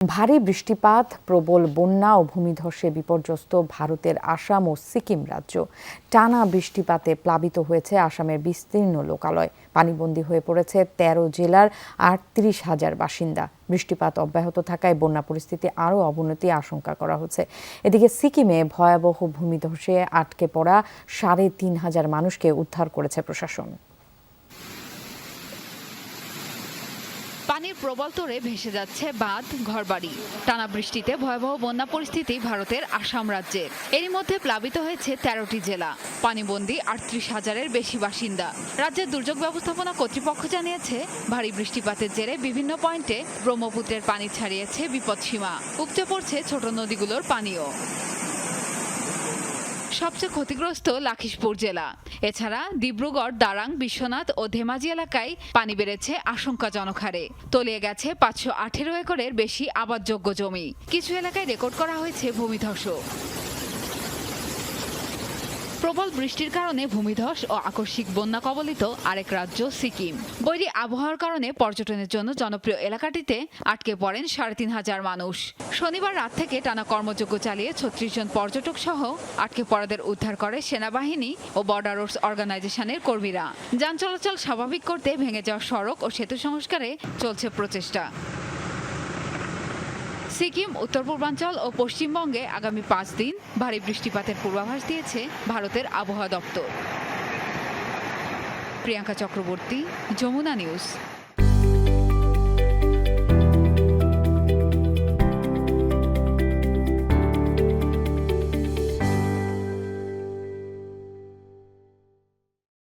ভারী বৃষ্টিপাত, প্রবল বন্যা ও ভূমিধসে বিপর্যস্ত ভারতের আসাম ও সিকিম রাজ্য। টানা বৃষ্টিপাতে প্লাবিত হয়েছে আসামের বিস্তীর্ণ লোকালয়। পানিবন্দী হয়ে পড়েছে ১৩ জেলার ৩৮,০০০ বাসিন্দা। বৃষ্টিপাত অব্যাহত থাকায় বন্যা পরিস্থিতি আরও অবনতির আশঙ্কা করা হচ্ছে। এদিকে সিকিমে ভয়াবহ ভূমিধসে আটকে পড়া ৩,৫০০ মানুষকে উদ্ধার করেছে প্রশাসন। পানির প্রবল তোড়ে ভেসে যাচ্ছে বাঁধ, ঘরবাড়ি। টানা বৃষ্টিতে ভয়াবহ বন্যা পরিস্থিতি ভারতের আসাম রাজ্যের। এরই মধ্যে প্লাবিত হয়েছে ১৩টি জেলা। পানিবন্দী ৩৮,০০০-এর বেশি বাসিন্দা। রাজ্যের দুর্যোগ ব্যবস্থাপনা কর্তৃপক্ষ জানিয়েছে, ভারী বৃষ্টিপাতের জেরে বিভিন্ন পয়েন্টে ব্রহ্মপুত্রের পানি ছাড়িয়েছে বিপদসীমা। উপচে পড়ছে ছোট নদীগুলোর পানিও। সবচেয়ে ক্ষতিগ্রস্ত লাখিসপুর জেলা। এছাড়া ডিব্রুগড়, দারাং, বিশ্বনাথ ও ধেমাজি এলাকায় পানি বেড়েছে আশঙ্কাজনক হারে। তলিয়ে গেছে ৫১৮ একরের বেশি আবাদযোগ্য জমি। কিছু এলাকায় রেকর্ড করা হয়েছে ভূমিধস। প্রবল বৃষ্টির কারণে ভূমিধস ও আকস্মিক বন্যা কবলিত আরেক রাজ্য সিকিম। বৈরী আবহাওয়ার কারণে পর্যটনের জন্য জনপ্রিয় এলাকাটিতে আটকে পড়েন ৩৫০০ মানুষ। শনিবার রাত থেকে টানা কর্মযজ্ঞ চালিয়ে ৩৬ জন পর্যটক সহ আটকে পড়াদের উদ্ধার করে সেনাবাহিনী ও বর্ডার রোডস অর্গানাইজেশনের কর্মীরা। যান চলাচল স্বাভাবিক করতে ভেঙে যাওয়া সড়ক ও সেতু সংস্কারে চলছে প্রচেষ্টা। সিকিম, উত্তর পূর্বাঞ্চল ও পশ্চিমবঙ্গে আগামী ৫ দিন ভারী বৃষ্টিপাতের পূর্বাভাস দিয়েছে ভারতের আবহাওয়া দপ্তর। প্রিয়াঙ্কা চক্রবর্তী, যমুনা নিউজ।